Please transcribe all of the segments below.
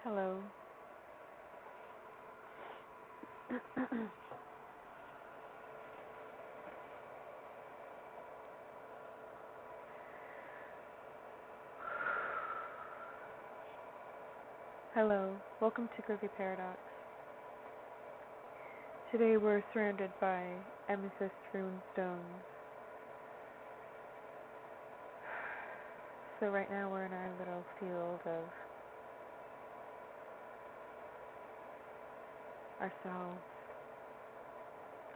Hello. Hello. Welcome to Groovy Paradox. Today we're surrounded by amethyst rune stones. So right now we're in our little field of ourselves.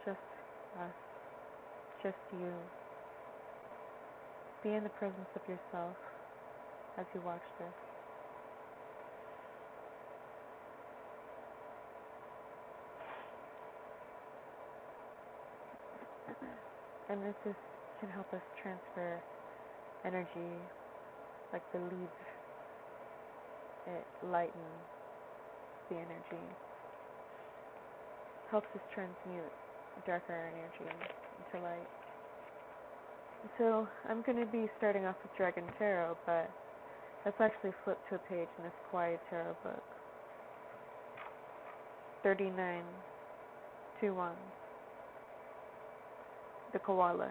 Just us. Just you. Be in the presence of yourself as you watch this. And this can help us transfer energy like the leaves. It lightens the energy. Helps us transmute darker energy into light. So I'm going to be starting off with Dragon Tarot, but let's actually flip to a page in this Quiet Tarot book. 39, 2-1. The Koala.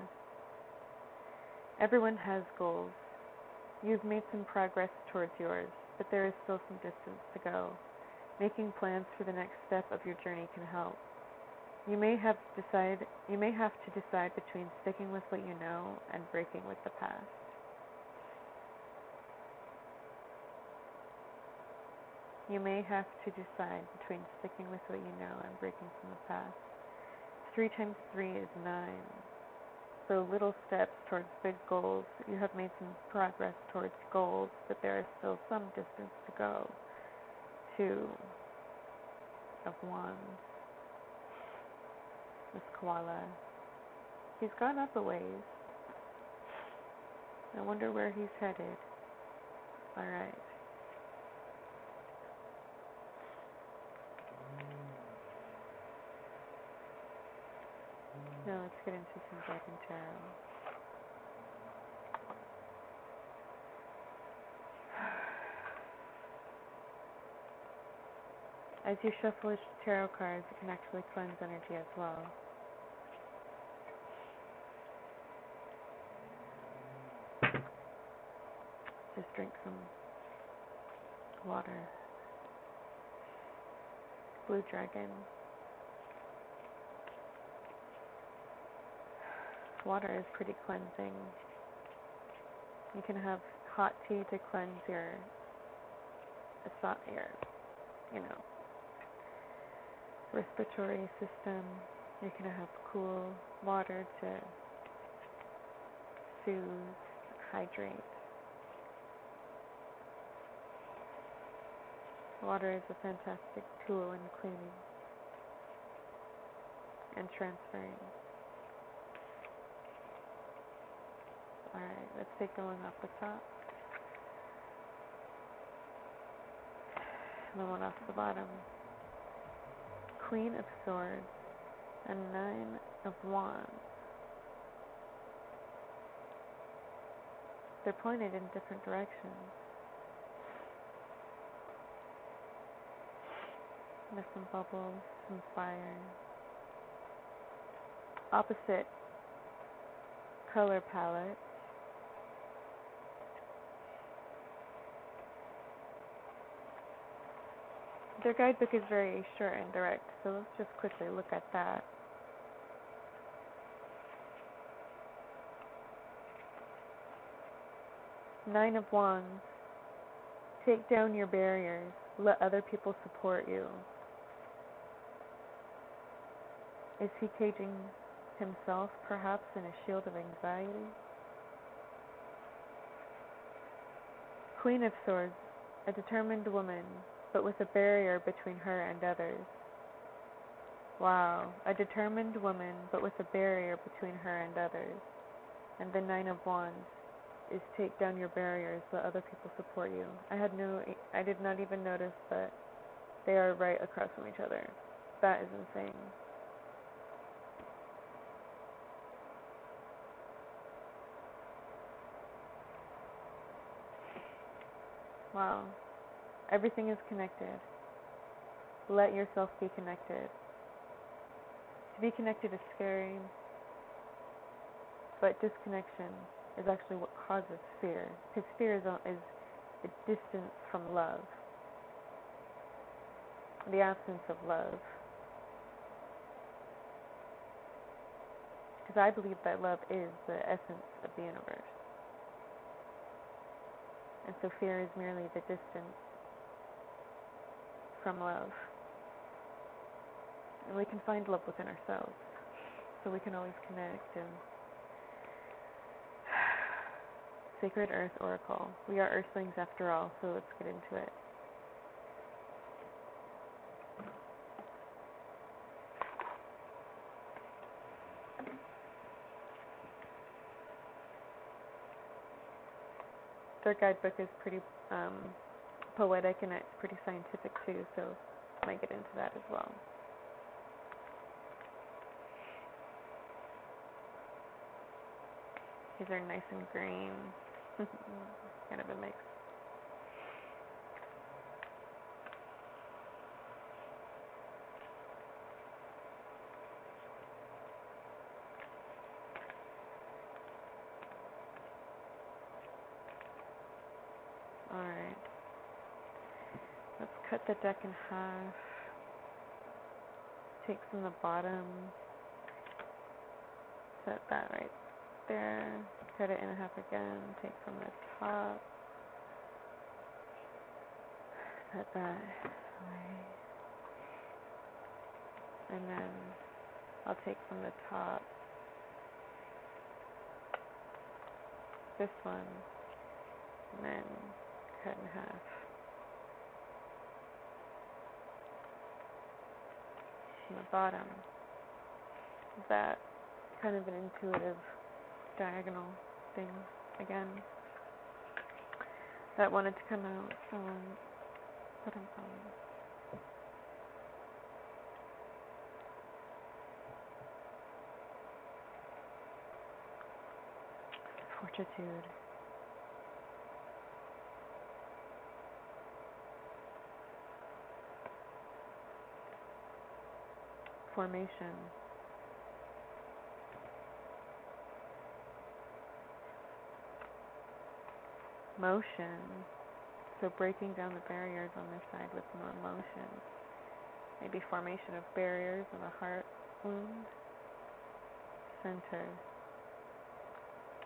Everyone has goals. You've made some progress towards yours, but there is still some distance to go. Making plans for the next step of your journey can help. You may have to decide between sticking with what you know and breaking with the past. You may have to decide between sticking with what you know and breaking from the past. 3 times 3 is 9. So little steps towards big goals. You have made some progress towards goals, but there is still some distance to go. 2 of Wands. This koala. He's gone up a ways. I wonder where he's headed. Alright. Now let's get into some Dragon Tarot. As you shuffle tarot cards, you can actually cleanse energy as well. Just drink some water. Blue Dragon. Water is pretty cleansing. You can have hot tea to cleanse your respiratory system. You can have cool water to soothe, hydrate. Water is a fantastic tool in cleaning and transferring. Alright, let's take the one off the top. And the one off the bottom. Queen of Swords and 9 of Wands. They're pointed in different directions. There's some bubbles, some fire. Opposite color palette. Their guidebook is very short and direct, so let's just quickly look at that. Nine of Wands. Take down your barriers. Let other people support you. Is he caging himself, perhaps, in a shield of anxiety? Queen of Swords. A determined woman, but with a barrier between her and others. Wow, a determined woman, but with a barrier between her and others. And the 9 of Wands is take down your barriers, let other people support you. I did not even notice that they are right across from each other. That is insane. Wow. Everything is connected. Let yourself be connected. To be connected is scary, but disconnection is actually what causes fear. Because fear is a distance from love, the absence of love. Because I believe that love is the essence of the universe. And so fear is merely the distance from love. And we can find love within ourselves. So we can always connect. And Sacred Earth Oracle. We are Earthlings after all, so let's get into it. Their guidebook is pretty poetic, and it's pretty scientific too, so I might get into that as well. These are nice and green. Kind of a mix. Alright. Let's cut the deck in half. Take from the bottom. Set that right there. Cut it in half again. Take from the top. Set that away. And then I'll take from the top this one. And then cut in half. From the bottom. Is that kind of an intuitive diagonal thing again that wanted to come out. Fortitude. Formation. Motion. So breaking down the barriers on this side with more motion. Maybe formation of barriers in the heart wound. Center.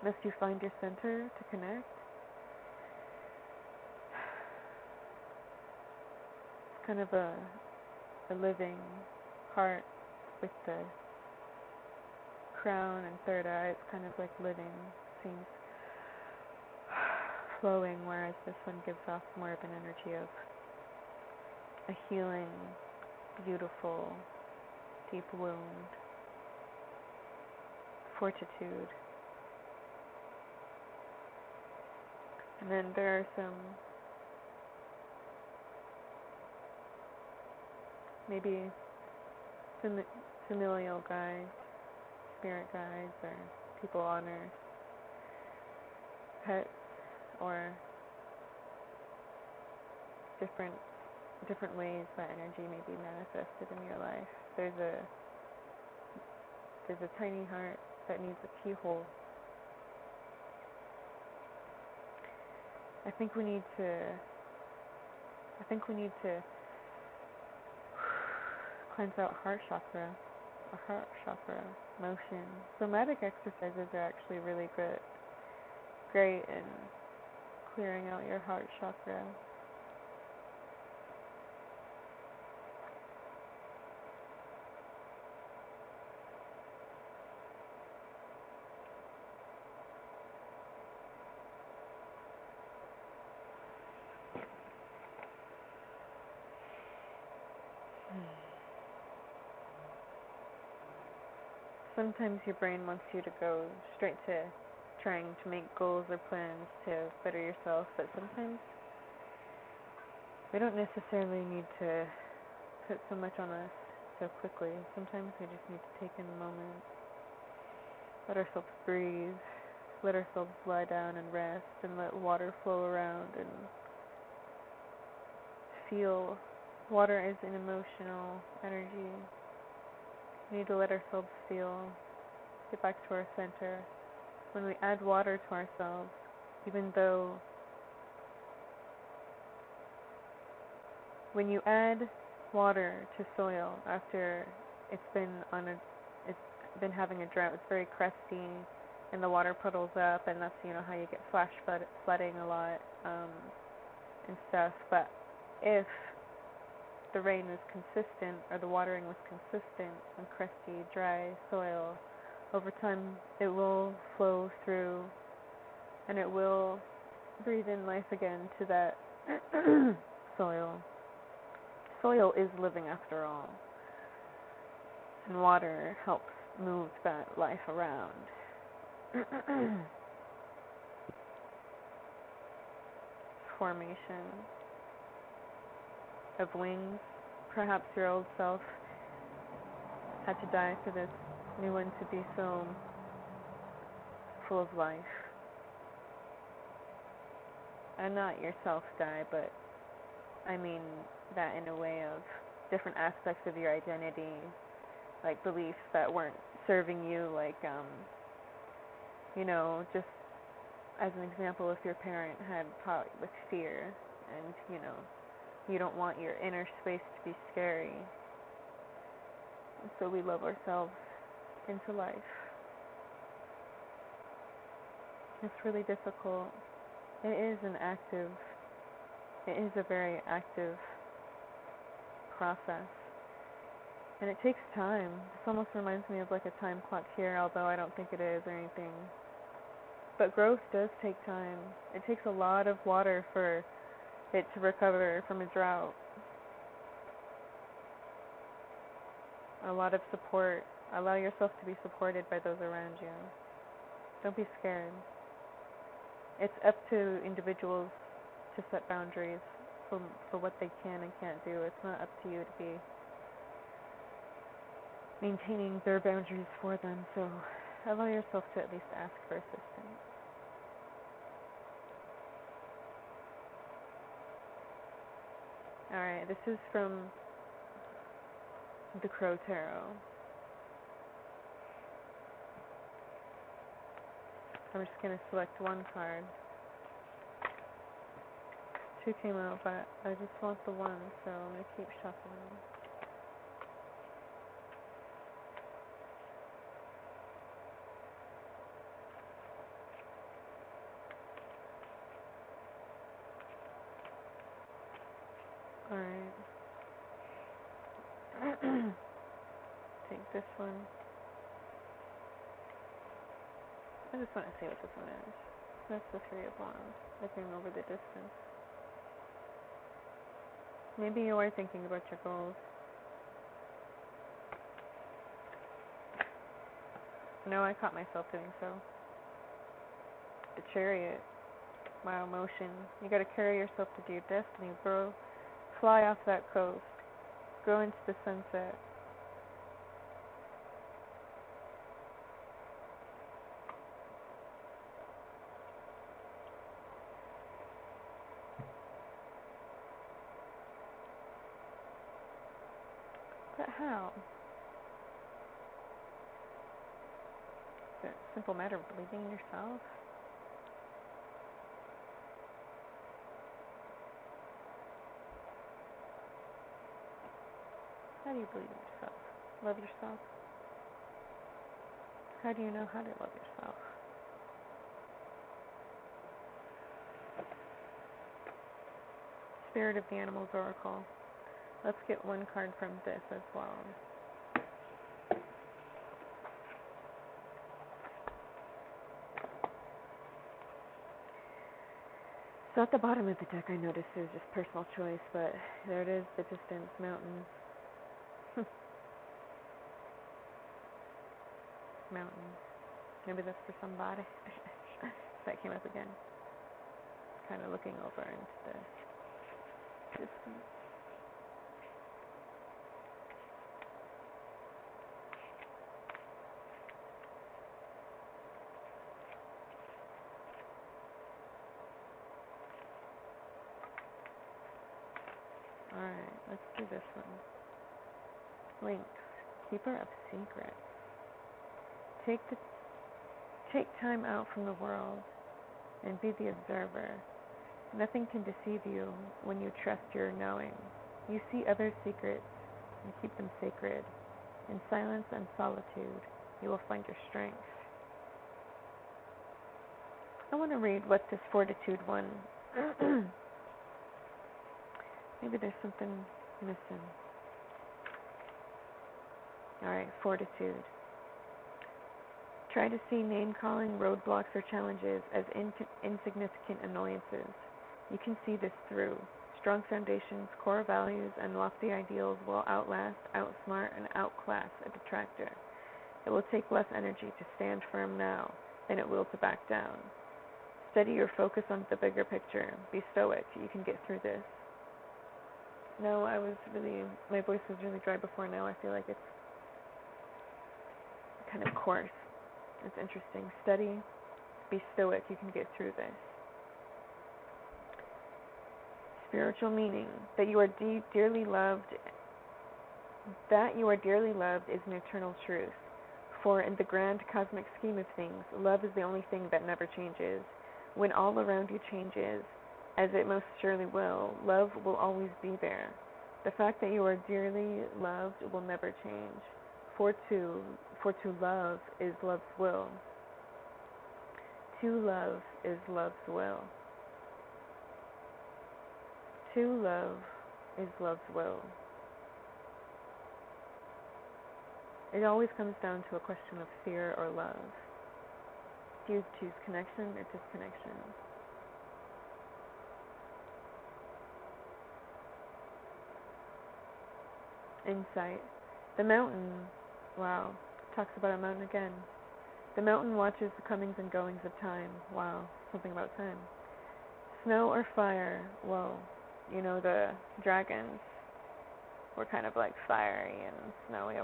Unless you find your center to connect. It's kind of a living heart with the crown and third eye. It's kind of like living. Seems flowing, whereas this one gives off more of an energy of a healing, beautiful, deep wound, fortitude. And then there are some maybe familial guides, spirit guides, or people honor, pets, or different ways that energy may be manifested in your life. There's a tiny heart that needs a keyhole. I think we need to cleanse out heart chakra motion. Somatic exercises are actually really great in clearing out your heart chakra. Sometimes your brain wants you to go straight to trying to make goals or plans to better yourself, but sometimes we don't necessarily need to put so much on us so quickly. Sometimes we just need to take in a moment, let ourselves breathe, let ourselves lie down and rest, and let water flow around, and feel. Water is an emotional energy. We need to let ourselves feel, get back to our center. When we add water to ourselves, even though when you add water to soil after it's been having a drought, it's very crusty and the water puddles up, and that's how you get flash flooding a lot and stuff. But if the rain was consistent or the watering was consistent on crusty, dry soil, over time it will flow through and it will breathe in life again to that soil. Soil is living after all, and water helps move that life around. Formation of wings. Perhaps your old self had to die for this new one to be so full of life. And not yourself die, but I mean that in a way of different aspects of your identity, like beliefs that weren't serving you, like just as an example, if your parent had taught with fear, and you don't want your inner space to be scary, and so we love ourselves into life. It's really difficult. It is a very active process, and it takes time. This almost reminds me of like a time clock here, although I don't think it is or anything. But growth does take time. It takes a lot of water for it to recover from a drought. A lot of support. Allow yourself to be supported by those around you. Don't be scared. It's up to individuals to set boundaries for what they can and can't do. It's not up to you to be maintaining their boundaries for them. So allow yourself to at least ask for assistance. Alright, this is from the Crow Tarot. I'm just going to select one card. Two came out, but I just want the one, so I'm going to keep shuffling. Alright. Take this one. I just want to see what this one is. That's the Three of Wands, looking over the distance. Maybe you are thinking about your goals. No, I caught myself doing so. The Chariot. Wow, motion. You gotta carry yourself to your destiny, bro. Fly off that coast. Go into the sunset. But how? Is it a simple matter of believing in yourself? How do you believe in yourself? Love yourself? How do you know how to love yourself? Spirit of the Animals Oracle. Let's get one card from this as well. So at the bottom of the deck, I noticed there's just personal choice, but there it is, the distance, mountains. Mountains. Maybe that's for somebody. That came up again. Kind of looking over into the distance. Alright, let's do this one. Links. Keeper of secrets. Take time out from the world and be the observer. Nothing can deceive you when you trust your knowing. You see others' secrets and keep them sacred. In silence and solitude, you will find your strength. I want to read what this fortitude one. Maybe there's something missing. Alright, fortitude. Try to see name-calling, roadblocks, or challenges as insignificant annoyances. You can see this through. Strong foundations, core values, and lofty ideals will outlast, outsmart, and outclass a detractor. It will take less energy to stand firm now than it will to back down. Steady your focus on the bigger picture. Be stoic. You can get through this. No, my voice was really dry before. Now I feel like it's kind of coarse. It's interesting. Steady. Be stoic. You can get through this. Spiritual meaning. That you are dearly loved is an eternal truth. For in the grand cosmic scheme of things, love is the only thing that never changes. When all around you changes, as it most surely will, love will always be there. The fact that you are dearly loved will never change. For to love is love's will. To love is love's will. To love is love's will. It always comes down to a question of fear or love. Do you choose connection or disconnection? Insight. The mountain, wow, talks about a mountain again. The mountain watches the comings and goings of time. Wow, something about time. Snow or fire, whoa. You know, the dragons were kind of like fiery and snowy a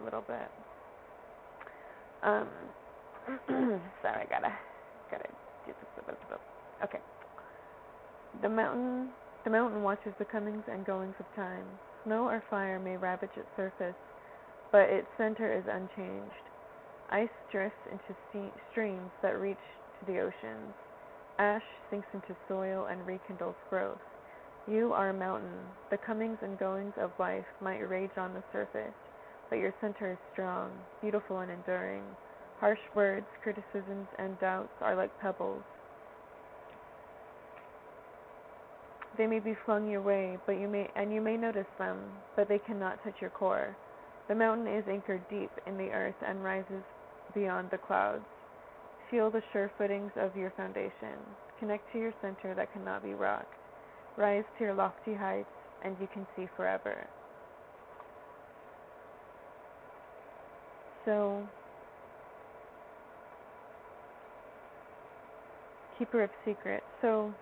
little bit. Sorry, I gotta do this. Okay. The mountain watches the comings and goings of time. Snow or fire may ravage its surface, but its center is unchanged. Ice drifts into streams that reach to the oceans. Ash sinks into soil and rekindles growth. You are a mountain. The comings and goings of life might rage on the surface, but your center is strong, beautiful, and enduring. Harsh words, criticisms, and doubts are like pebbles. They may be flung your way, but you may notice them, but they cannot touch your core. The mountain is anchored deep in the earth and rises beyond the clouds. Feel the sure footings of your foundation. Connect to your center that cannot be rocked. Rise to your lofty heights, and you can see forever. So, keeper of secrets. So,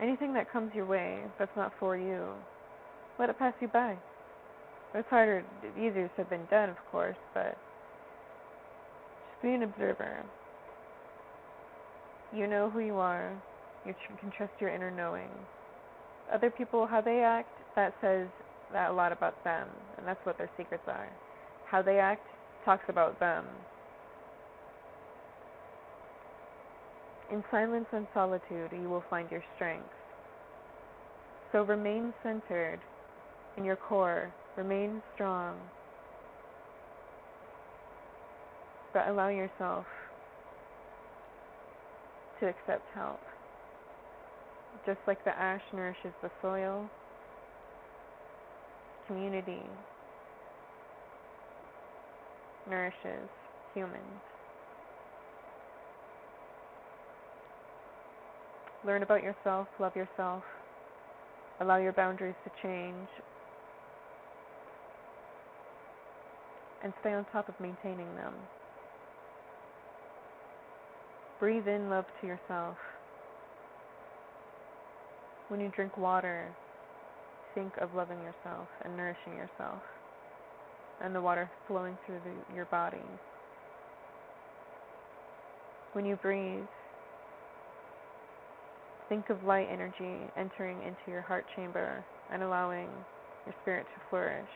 anything that comes your way that's not for you, let it pass you by. It's easier said than done, of course, but just be an observer. You know who you are. You can trust your inner knowing. Other people, how they act, that says a lot about them, and that's what their secrets are. How they act talks about them. In silence and solitude, you will find your strength. So remain centered in your core. Remain strong. But allow yourself to accept help. Just like the ash nourishes the soil, community nourishes humans. Learn about yourself, love yourself, allow your boundaries to change, and stay on top of maintaining them. Breathe in love to yourself. When you drink water, think of loving yourself and nourishing yourself, and the water flowing through your body. When you breathe, Think of light energy entering into your heart chamber and allowing your spirit to flourish.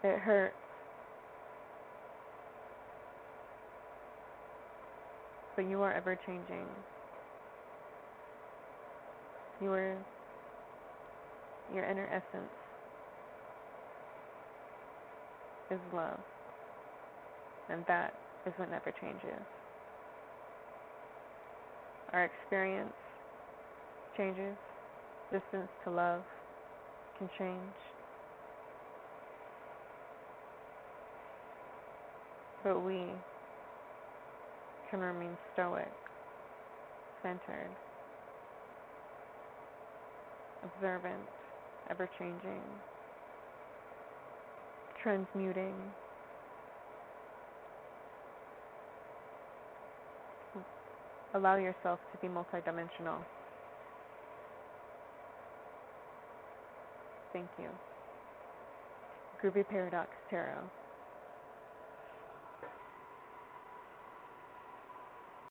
It hurts, but you are ever changing. Your inner essence is love, and that is what never changes. Our experience changes. Distance to love can change. But we can remain stoic, centered, observant, ever-changing, transmuting. Allow yourself to be multidimensional. Thank you. Groovy Paradox Tarot.